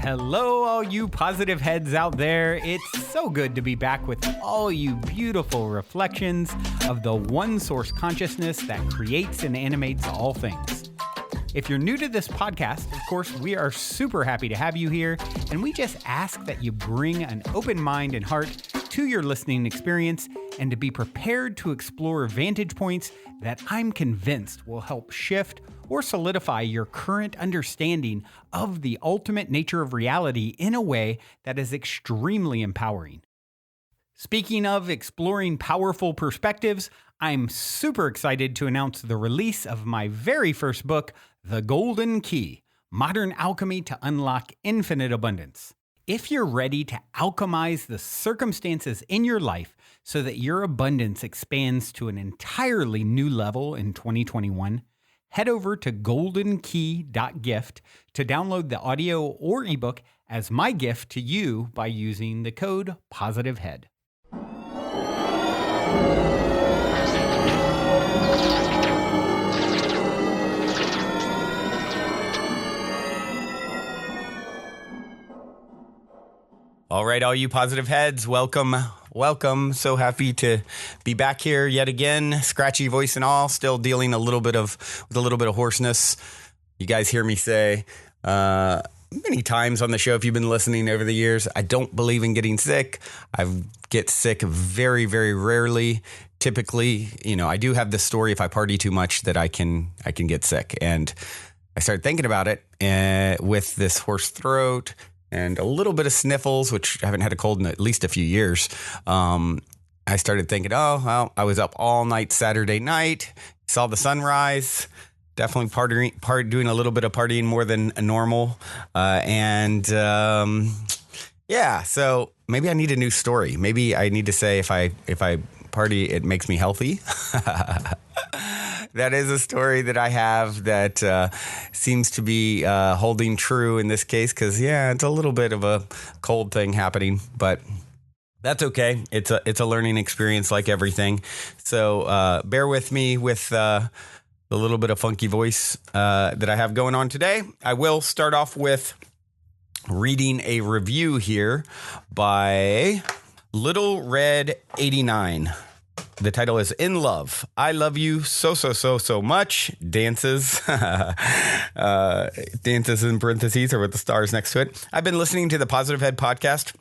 Hello, all you positive heads out there. It's so good to be back with all you beautiful reflections of the one source consciousness that creates and animates all things. If you're new to this podcast, of course, we are super happy to have you here, and we just ask that you bring an open mind and heart to your listening experience and to be prepared to explore vantage points that I'm convinced will help shift or solidify your current understanding of the ultimate nature of reality in a way that is extremely empowering. Speaking of exploring powerful perspectives, I'm super excited to announce the release of my very first book, The Golden Key: Modern Alchemy to Unlock Infinite Abundance. If you're ready to alchemize the circumstances in your life so that your abundance expands to an entirely new level in 2021, head over to goldenkey.gift to download the audio or ebook as my gift to you by using the code POSITIVEHEAD. All right, all you positive heads, welcome. So happy to be back here yet again. Scratchy voice and all, still dealing with a little bit of hoarseness. You guys hear me say many times on the show, if you've been listening over the years, I don't believe in getting sick. I get sick very, very rarely. Typically, I do have this story if I party too much that I can get sick. And I started thinking about it with this hoarse throat and a little bit of sniffles, which I haven't had a cold in at least a few years. I started thinking, I was up all night Saturday night, saw the sunrise, definitely doing a little bit of partying more than normal. So maybe I need a new story. Maybe I need to say if I party, it makes me healthy. That is a story that I have that seems to be holding true in this case because, it's a little bit of a cold thing happening, but that's okay. It's a learning experience like everything. So bear with me with the little bit of funky voice that I have going on today. I will start off with reading a review here by Little Red 89. The title is In Love. I love you so much. Dances. Dances in parentheses or with the stars next to it. I've been listening to the Positive Head podcast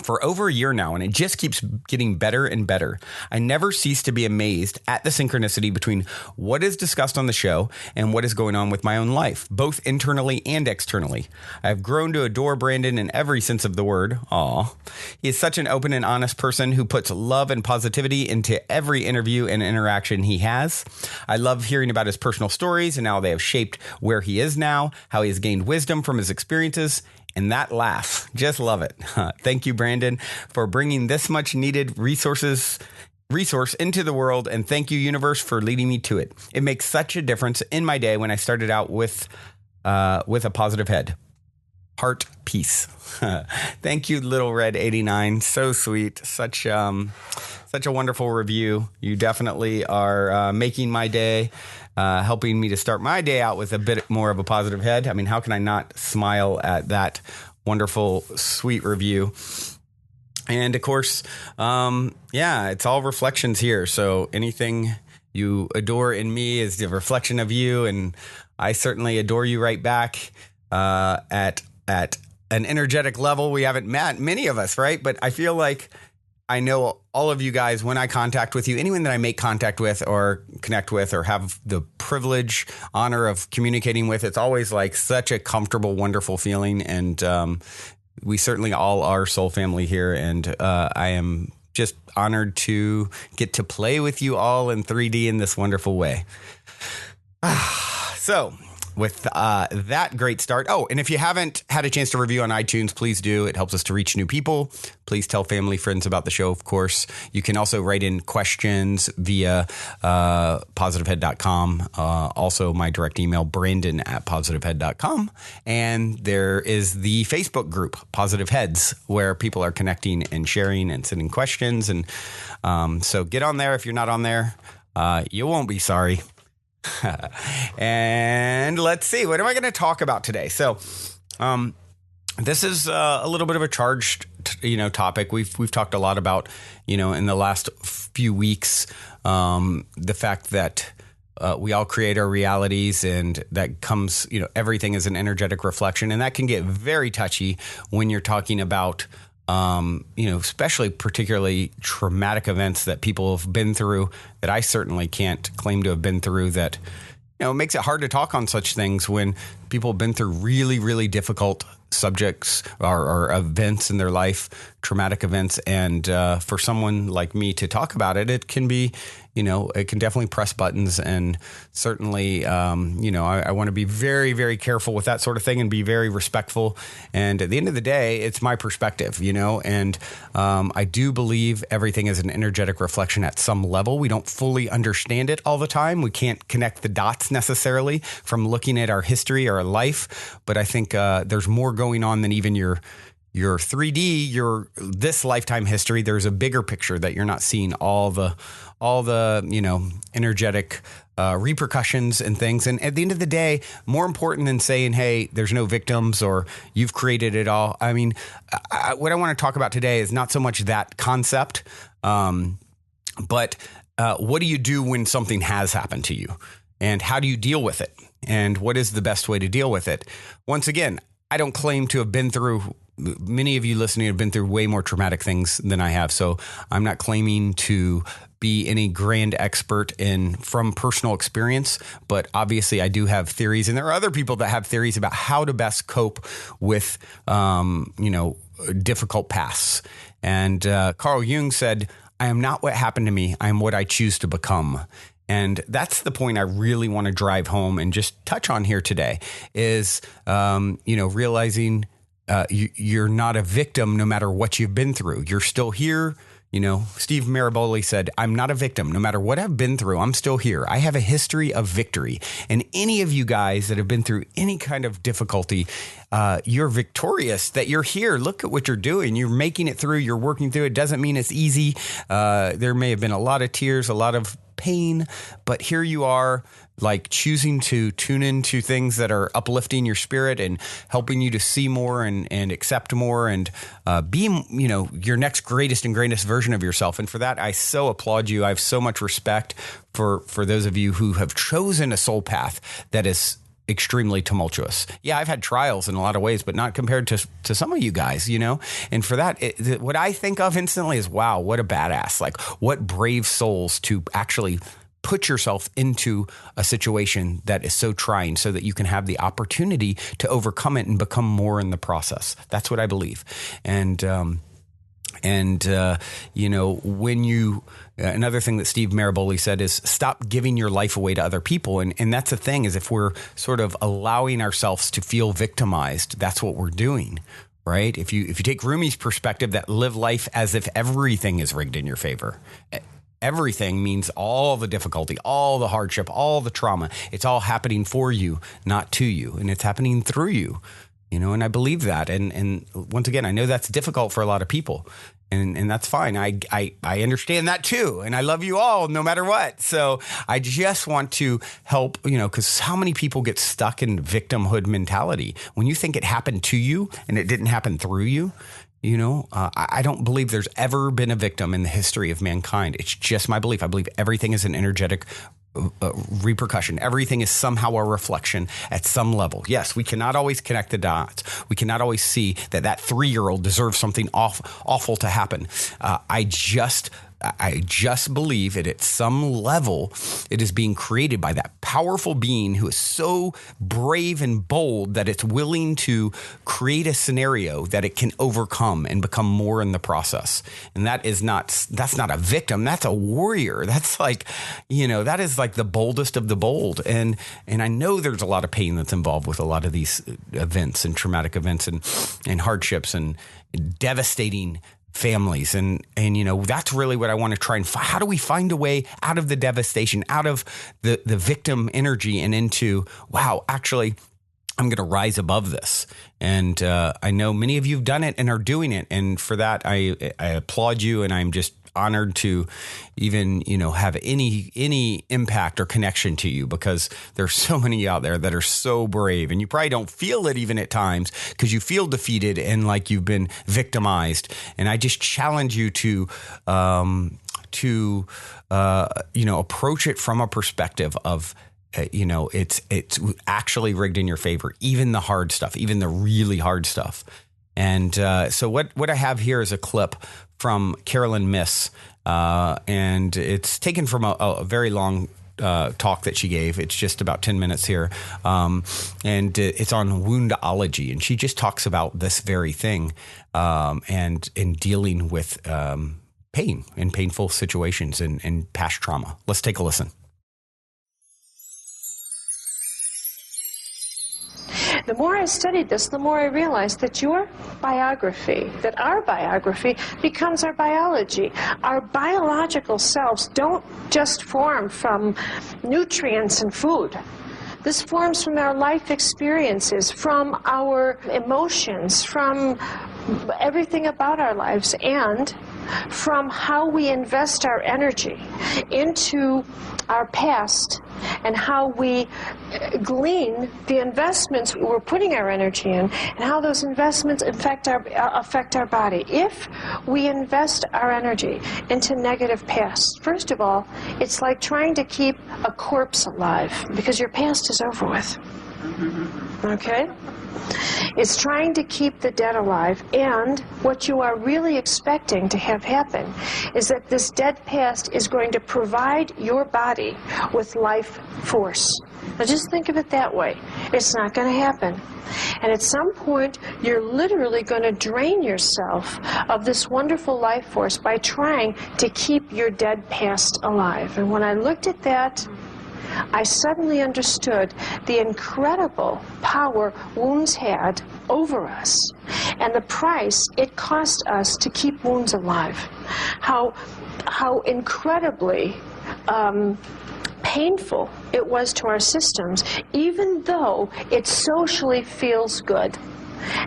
for over a year now, and it just keeps getting better and better. I never cease to be amazed at the synchronicity between what is discussed on the show and what is going on with my own life, both internally and externally. I have grown to adore Brandon in every sense of the word. Aw. He is such an open and honest person who puts love and positivity into every interview and interaction he has. I love hearing about his personal stories and how they have shaped where he is now, how he has gained wisdom from his experiences, and that laugh. Just love it. Thank you, Brandon, for bringing this much needed resource into the world. And thank you, universe, for leading me to it. It makes such a difference in my day when I started out with a positive head. Heart peace. Thank you, Little Red 89. So sweet. Such a wonderful review. You definitely are making my day. Helping me to start my day out with a bit more of a positive head. I mean, how can I not smile at that wonderful, sweet review? And of course, it's all reflections here. So anything you adore in me is the reflection of you. And I certainly adore you right back at an energetic level. We haven't met, many of us, right? But I feel like I know all of you guys when I contact with you, anyone that I make contact with or connect with or have the privilege, honor of communicating with, it's always like such a comfortable, wonderful feeling. And we certainly all are soul family here. And I am just honored to get to play with you all in 3D in this wonderful way. So with that great start. Oh, and if you haven't had a chance to review on iTunes, please do. It helps us to reach new people. Please tell family, friends about the show, of course. You can also write in questions via positivehead.com. Also, my direct email, brandon@positivehead.com. And there is the Facebook group, Positive Heads, where people are connecting and sharing and sending questions. And so get on there if you're not on there. You won't be sorry. And let's see, what am I going to talk about today? So This is a little bit of a charged, topic. We've talked a lot about, in the last few weeks, the fact that we all create our realities, and that comes, everything is an energetic reflection, and that can get very touchy when you're talking about, especially particularly traumatic events that people have been through that I certainly can't claim to have been through. That it makes it hard to talk on such things when people have been through really, really difficult subjects or events in their life, traumatic events. And for someone like me to talk about it, it can be, it can definitely press buttons. And certainly, I want to be very, very careful with that sort of thing and be very respectful. And at the end of the day, it's my perspective, and I do believe everything is an energetic reflection at some level. We don't fully understand it all the time. We can't connect the dots necessarily from looking at our history or our life. But I think there's more going on than even your 3D, this lifetime history. There's a bigger picture that you're not seeing, all the energetic repercussions and things. And at the end of the day, more important than saying, hey, there's no victims or you've created it all. I mean, what I want to talk about today is not so much that concept, but what do you do when something has happened to you, and how do you deal with it, and what is the best way to deal with it? Once again, I don't claim to have been through. Many of you listening have been through way more traumatic things than I have. So I'm not claiming to be any grand expert from personal experience, but obviously I do have theories, and there are other people that have theories about how to best cope with, difficult pasts. And Carl Jung said, "I am not what happened to me. I am what I choose to become." And that's the point I really want to drive home and just touch on here today is, realizing you're not a victim no matter what you've been through. You're still here. Steve Maraboli said, "I'm not a victim. No matter what I've been through, I'm still here. I have a history of victory." And any of you guys that have been through any kind of difficulty, you're victorious that you're here. Look at what you're doing. You're making it through. You're working through. It doesn't mean it's easy. There may have been a lot of tears, a lot of pain, but here you are, like choosing to tune into things that are uplifting your spirit and helping you to see more and accept more and be, your next greatest and greatest version of yourself. And for that, I so applaud you. I have so much respect for those of you who have chosen a soul path that is extremely tumultuous. Yeah, I've had trials in a lot of ways, but not compared to some of you guys, And for that, what I think of instantly is, wow, what a badass. Like, what brave souls to actually put yourself into a situation that is so trying so that you can have the opportunity to overcome it and become more in the process. That's what I believe. When you, another thing that Steve Maraboli said is stop giving your life away to other people. And that's the thing, is if we're sort of allowing ourselves to feel victimized, that's what we're doing, right? If you take Rumi's perspective that live life as if everything is rigged in your favor, everything means all the difficulty, all the hardship, all the trauma, it's all happening for you, not to you. And it's happening through you. And I believe that. And once again, I know that's difficult for a lot of people, and that's fine. I understand that too. And I love you all no matter what. So I just want to help, because how many people get stuck in victimhood mentality when you think it happened to you and it didn't happen through you. I don't believe there's ever been a victim in the history of mankind. It's just my belief. I believe everything is an energetic repercussion. Everything is somehow a reflection at some level. Yes, we cannot always connect the dots. We cannot always see that 3-year-old deserves something awful to happen. I just believe that at some level it is being created by that powerful being who is so brave and bold that it's willing to create a scenario that it can overcome and become more in the process. And that's not a victim. That's a warrior. That's like, that is like the boldest of the bold. And I know there's a lot of pain that's involved with a lot of these events and traumatic events and hardships and devastating families. And that's really what I want to try and find. How do we find a way out of the devastation, out of the victim energy and into, wow, actually, I'm going to rise above this. And I know many of you have done it and are doing it. And for that, I applaud you. And honored to even, have any impact or connection to you, because there's so many out there that are so brave, and you probably don't feel it even at times because you feel defeated and like you've been victimized. And I just challenge you to approach it from a perspective of, it's actually rigged in your favor, even the hard stuff, even the really hard stuff. And so what I have here is a clip from Caroline Myss, and it's taken from a very long talk that she gave. It's just about 10 minutes here, and it's on woundology, and she just talks about this very thing, and in dealing with pain and painful situations and past trauma. Let's take a listen. The more I studied this, the more I realized that your biography, that our biography, becomes our biology. Our biological selves don't just form from nutrients and food. This forms from our life experiences, from our emotions, from everything about our lives, and from how we invest our energy into our past and how we glean the investments we're putting our energy in, and how those investments affect our body. If we invest our energy into negative past, first of all, it's like trying to keep a corpse alive, because your past is over with. Okay? It's trying to keep the dead alive, and what you are really expecting to have happen is that this dead past is going to provide your body with life force. Now just think of it that way. It's not going to happen. And at some point, you're literally going to drain yourself of this wonderful life force by trying to keep your dead past alive. And when I looked at that, I suddenly understood the incredible power wounds had over us, and the price it cost us to keep wounds alive. How incredibly painful it was to our systems, even though it socially feels good.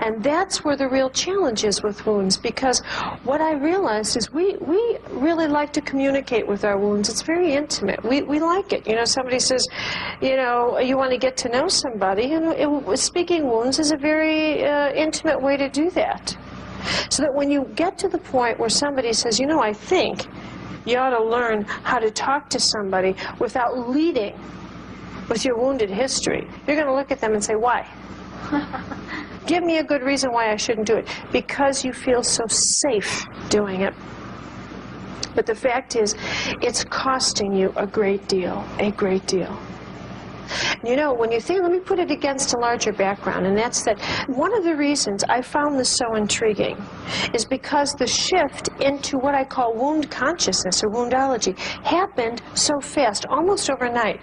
And that's where the real challenge is with wounds, because what I realized is we really like to communicate with our wounds. It's very intimate. We like it. Somebody says, you want to get to know somebody, and speaking wounds is a very intimate way to do that. So that when you get to the point where somebody says, I think you ought to learn how to talk to somebody without leading with your wounded history, you're going to look at them and say, why? Give me a good reason why I shouldn't do it. Because you feel so safe doing it. But the fact is, it's costing you a great deal, a great deal. When you think, let me put it against a larger background, and that's that one of the reasons I found this so intriguing is because the shift into what I call wound consciousness or woundology happened so fast, almost overnight.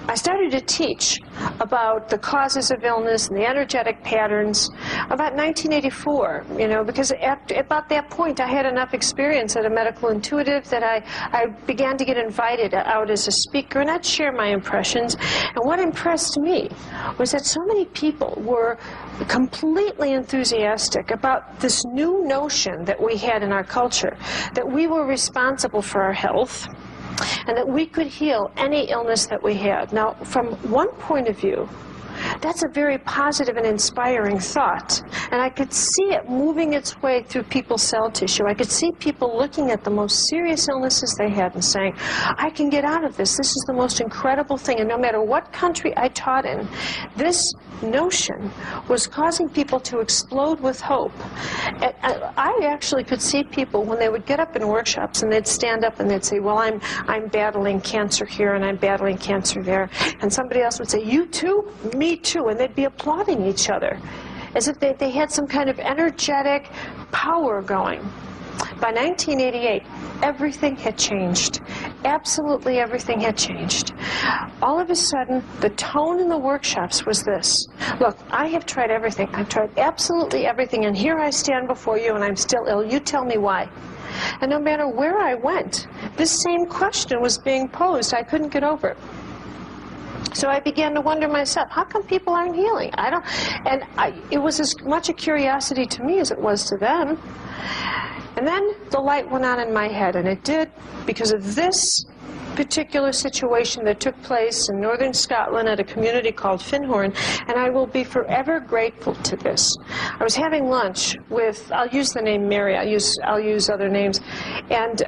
I started to teach about the causes of illness and the energetic patterns about 1984, because at about that point I had enough experience as a medical intuitive that I began to get invited out as a speaker, and I'd share my impressions. And what impressed me was that so many people were completely enthusiastic about this new notion that we had in our culture, that we were responsible for our health, and that we could heal any illness that we had. Now, from one point of view, that's a very positive and inspiring thought. And I could see it moving its way through people's cell tissue. I could see people looking at the most serious illnesses they had and saying, I can get out of this. This is the most incredible thing. And no matter what country I taught in, this notion was causing people to explode with hope. And I actually could see people when they would get up in workshops and they'd stand up and they'd say, well, I'm battling cancer here and I'm battling cancer there. And somebody else would say, you too? Me too. And they'd be applauding each other as if they had some kind of energetic power going. By 1988, everything had changed. Absolutely everything had changed. All of a sudden, the tone in the workshops was this. Look, I have tried everything. I've tried absolutely everything, and here I stand before you, and I'm still ill. You tell me why. And no matter where I went, this same question was being posed. I couldn't get over it. So I began to wonder myself, how come people aren't healing? It was as much a curiosity to me as it was to them. And then the light went on in my head, and it did because of this particular situation that took place in northern Scotland at a community called Finhorn, and I will be forever grateful to this. I was having lunch with, I'll use the name Mary, I'll use other names, and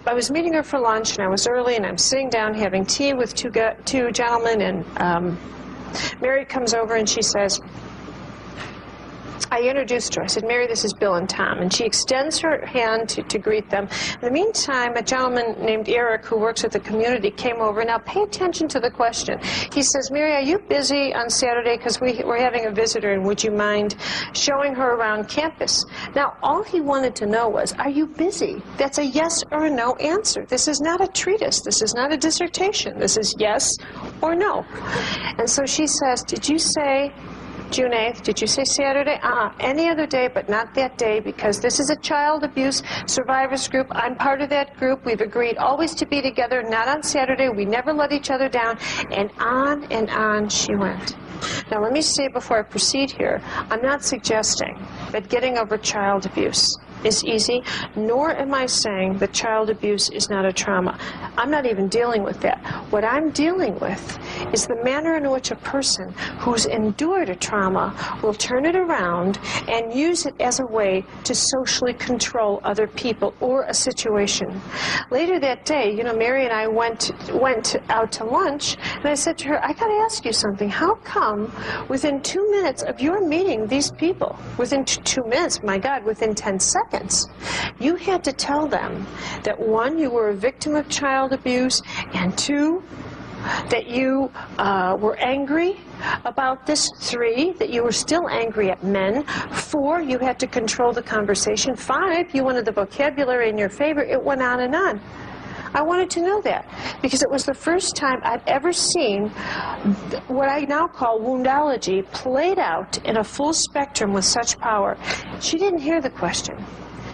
I was meeting her for lunch, and I was early, and I'm sitting down having tea with two gentlemen, and Mary comes over and she says, I introduced her. I said, Mary, this is Bill and Tom. And she extends her hand to greet them. In the meantime, a gentleman named Eric, who works at the community, came over. Now, pay attention to the question. He says, Mary, are you busy on Saturday? Because we're having a visitor, and would you mind showing her around campus? Now, all he wanted to know was, are you busy? That's a yes or a no answer. This is not a treatise. This is not a dissertation. This is yes or no. And so she says, did you say June 8th, did you say Saturday? Any other day, but not that day, because this is a child abuse survivors group. I'm part of that group. We've agreed always to be together, not on Saturday. We never let each other down. And on she went. Now, let me say before I proceed here, I'm not suggesting that getting over child abuse is easy, nor am I saying that child abuse is not a trauma. I'm not even dealing with that. What I'm dealing with is the manner in which a person who's endured a trauma will turn it around and use it as a way to socially control other people or a situation. Later that day, Mary and I went out to lunch, and I said to her, I got to ask you something. How come within 2 minutes of your meeting these people, within 2 minutes, my God, within 10 seconds, you had to tell them that 1, you were a victim of child abuse, and 2, that you were angry about this, 3, that you were still angry at men, 4, you had to control the conversation, 5, you wanted the vocabulary in your favor. It went on and on. I wanted to know that because it was the first time I'd ever seen what I now call woundology played out in a full spectrum with such power. She didn't hear the question.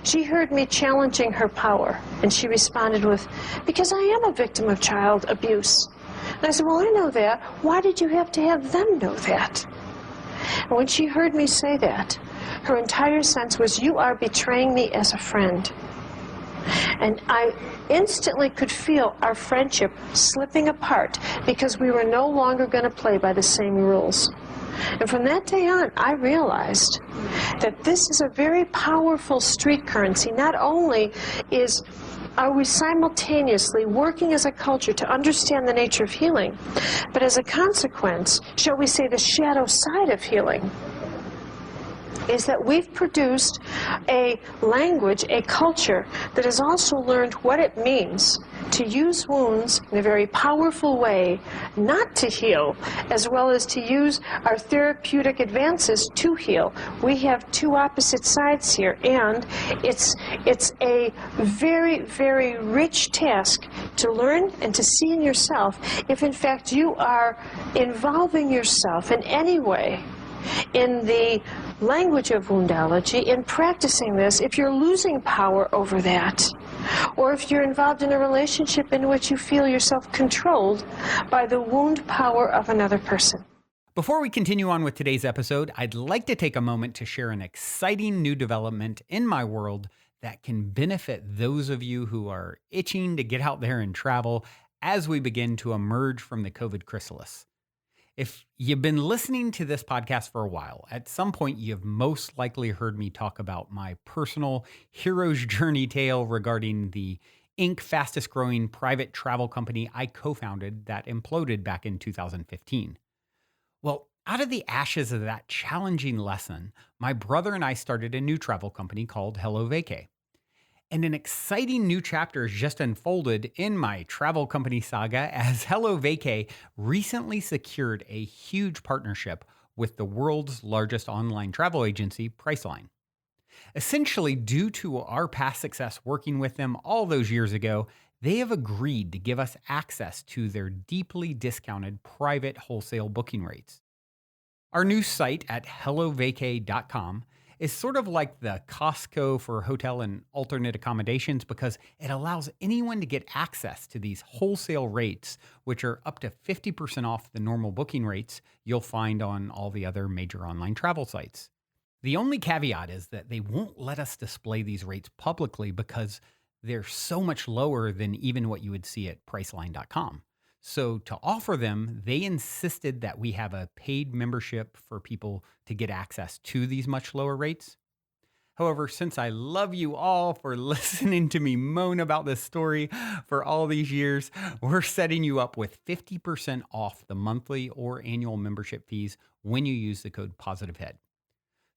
She heard me challenging her power, and she responded with, because I am a victim of child abuse. And I said, well, I know that. Why did you have to have them know that? And when she heard me say that, her entire sense was, you are betraying me as a friend. And I instantly could feel our friendship slipping apart because we were no longer going to play by the same rules. And from that day on, I realized that this is a very powerful street currency. Not only are we simultaneously working as a culture to understand the nature of healing, but as a consequence, shall we say, the shadow side of healing is that we've produced a language, a culture that has also learned what it means to use wounds in a very powerful way, not to heal, as well as to use our therapeutic advances to heal. We have two opposite sides here, and it's a very, very rich task to learn and to see in yourself if, in fact, you are involving yourself in any way in the language of woundology, in practicing this, if you're losing power over that, or if you're involved in a relationship in which you feel yourself controlled by the wound power of another person. Before we continue on with today's episode, I'd like to take a moment to share an exciting new development in my world that can benefit those of you who are itching to get out there and travel as we begin to emerge from the COVID chrysalis. If you've been listening to this podcast for a while, at some point you've most likely heard me talk about my personal hero's journey tale regarding the fastest growing private travel company I co-founded that imploded back in 2015. Well, out of the ashes of that challenging lesson, my brother and I started a new travel company called Hello Vacay. And an exciting new chapter has just unfolded in my travel company saga as Hello Vacay recently secured a huge partnership with the world's largest online travel agency, Priceline. Essentially, due to our past success working with them all those years ago, they have agreed to give us access to their deeply discounted private wholesale booking rates. Our new site at hellovacay.com is sort of like the Costco for hotel and alternate accommodations because it allows anyone to get access to these wholesale rates, which are up to 50% off the normal booking rates you'll find on all the other major online travel sites. The only caveat is that they won't let us display these rates publicly because they're so much lower than even what you would see at Priceline.com. So to offer them, they insisted that we have a paid membership for people to get access to these much lower rates. However, since I love you all for listening to me moan about this story for all these years, we're setting you up with 50% off the monthly or annual membership fees when you use the code POSITIVEHEAD.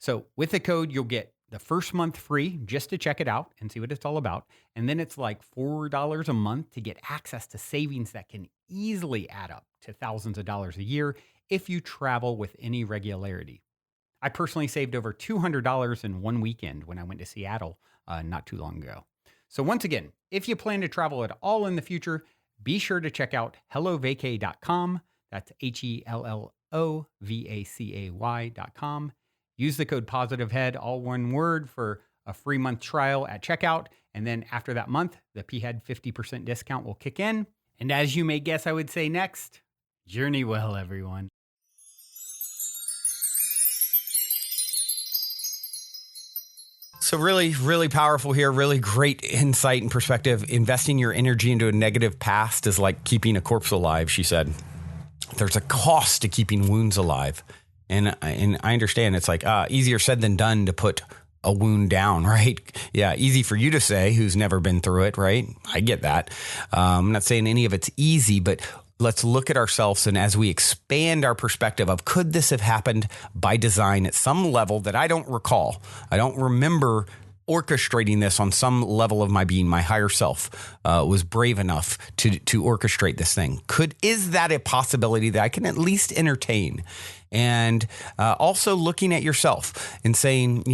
So with the code, you'll get the first month free just to check it out and see what it's all about. And then it's like $4 a month to get access to savings that can easily add up to thousands of dollars a year if you travel with any regularity. I personally saved over $200 in one weekend when I went to Seattle not too long ago. So once again, if you plan to travel at all in the future, be sure to check out hellovacay.com. That's HELLOVACAY.com. Use the code POSITIVEHEAD, all one word, for a free month trial at checkout. And then after that month, the PHEAD 50% discount will kick in. And as you may guess, I would say next, journey well, everyone. So really, really powerful here. Really great insight and perspective. Investing your energy into a negative past is like keeping a corpse alive, she said. There's a cost to keeping wounds alive. And I understand it's like easier said than done to put a wound down, right? Yeah, easy for you to say who's never been through it, right? I get that. I'm not saying any of it's easy, but let's look at ourselves, and as we expand our perspective of could this have happened by design at some level that I don't recall, I don't remember orchestrating this on some level of my being, my higher self was brave enough to orchestrate this thing. Is that a possibility that I can at least entertain? And also looking at yourself and saying,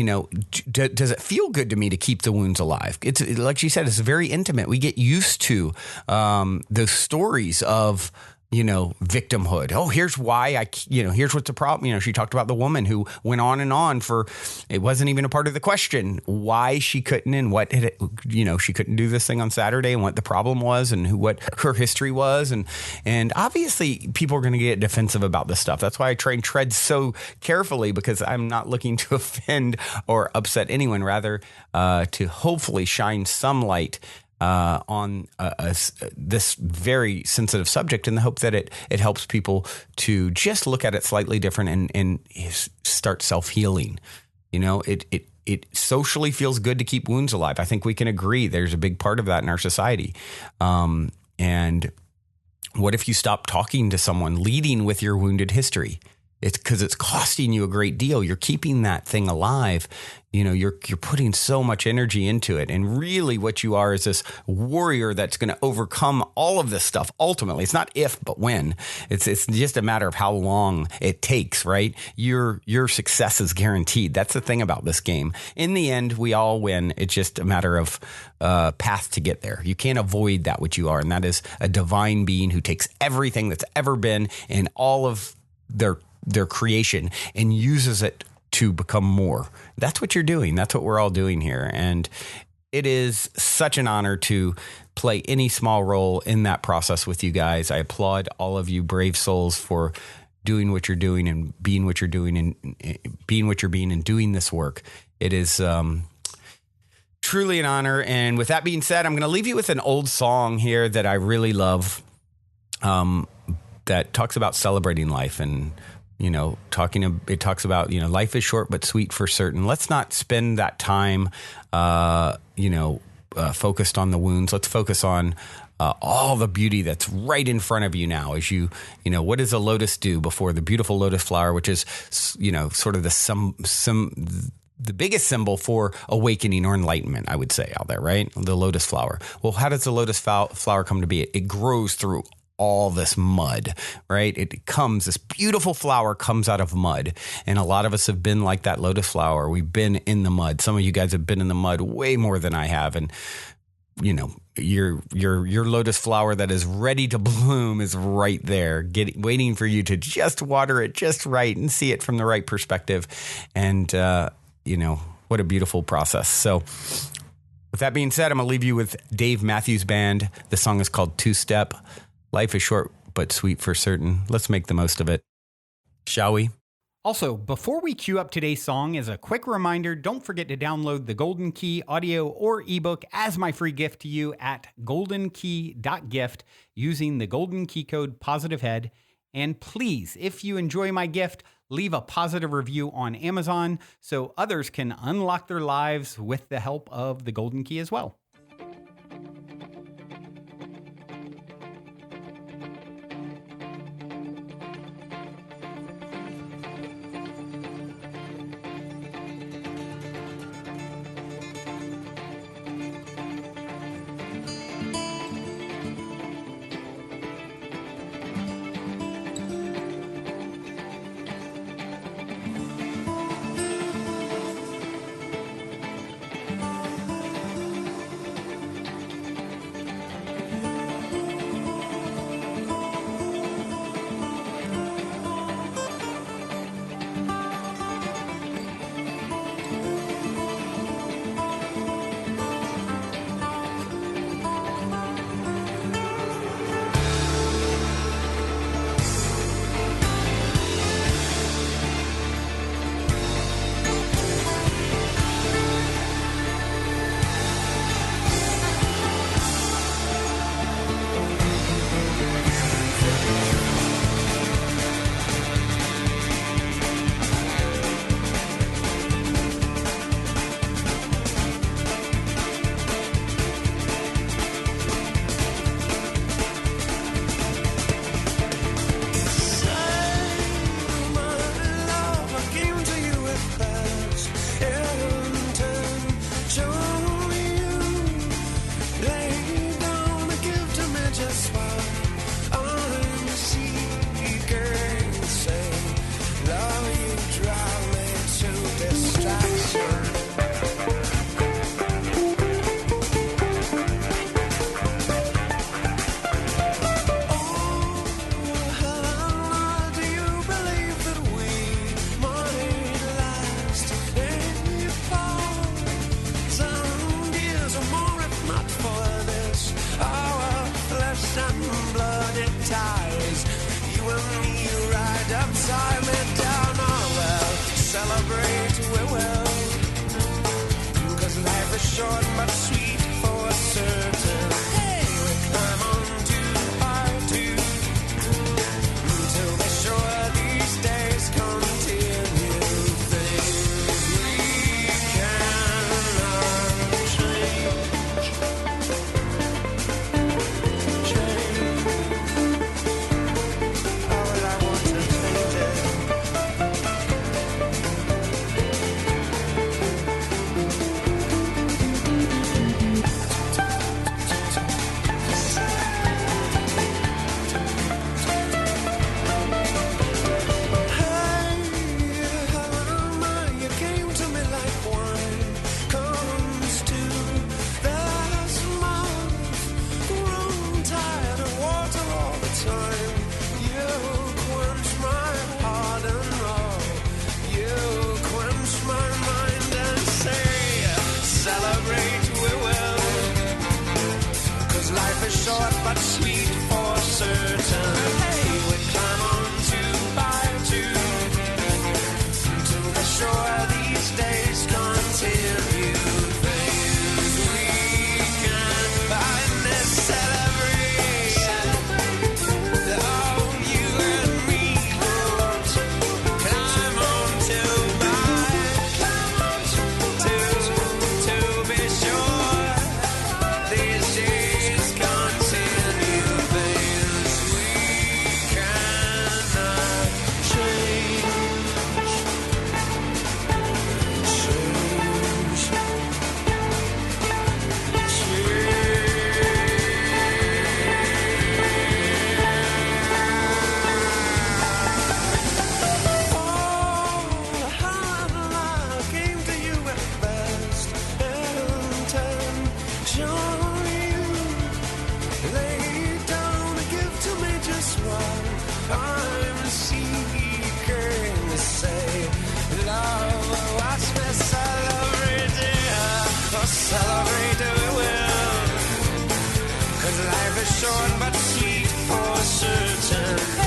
does it feel good to me to keep the wounds alive? It's like she said, it's very intimate. We get used to those stories of, victimhood. Oh, here's why here's what's the problem. She talked about the woman who went on and on for, it wasn't even a part of the question, why she couldn't and what, she couldn't do this thing on Saturday and what the problem was and what her history was. And obviously people are going to get defensive about this stuff. That's why I try and tread so carefully, because I'm not looking to offend or upset anyone, rather to hopefully shine some light on this very sensitive subject, in the hope that it helps people to just look at it slightly different and start self-healing. It socially feels good to keep wounds alive. I think we can agree there's a big part of that in our society. And what if you stop talking to someone, leading with your wounded history? It's because it's costing you a great deal. You're keeping that thing alive. You're putting so much energy into it. And really what you are is this warrior that's going to overcome all of this stuff. Ultimately, it's not if, but when. It's just a matter of how long it takes, right? Your success is guaranteed. That's the thing about this game. In the end, we all win. It's just a matter of path to get there. You can't avoid that which you are. And that is a divine being who takes everything that's ever been in all of their creation and uses it to become more. That's what you're doing. That's what we're all doing here. And it is such an honor to play any small role in that process with you guys. I applaud all of you brave souls for doing what you're doing and being what you're doing and being what you're being and doing this work. It is truly an honor. And with that being said, I'm going to leave you with an old song here that I really love, that talks about celebrating life and it talks about, life is short but sweet for certain. Let's not spend that time, focused on the wounds. Let's focus on all the beauty that's right in front of you now. As what does a lotus do before the beautiful lotus flower, which is, sort of the biggest symbol for awakening or enlightenment, I would say, out there, right? The lotus flower. Well, how does the lotus flower come to be? It grows through all this mud, right? This beautiful flower comes out of mud. And a lot of us have been like that lotus flower. We've been in the mud. Some of you guys have been in the mud way more than I have. And, your lotus flower that is ready to bloom is right there, waiting for you to just water it just right and see it from the right perspective. And, what a beautiful process. So with that being said, I'm going to leave you with Dave Matthews Band. The song is called Two Step. Life is short but sweet for certain. Let's make the most of it, shall we? Also, before we cue up today's song, as a quick reminder, don't forget to download the Golden Key audio or ebook as my free gift to you at goldenkey.gift using the Golden Key code POSITIVEHEAD. And please, if you enjoy my gift, leave a positive review on Amazon so others can unlock their lives with the help of the Golden Key as well. Short but sweet for certain. Hey, we climb on to part two to be sure these days continue. Things we cannot change. How will I want to change it? Short but sweet for certain. Hey, we climb on two by two to be sure these days continue. Things we can finally celebrate. Oh, you and me won't climb on two by two to be sure these days continue. Things we cannot change. Celebrate we will, 'cause life is short but sweet for certain.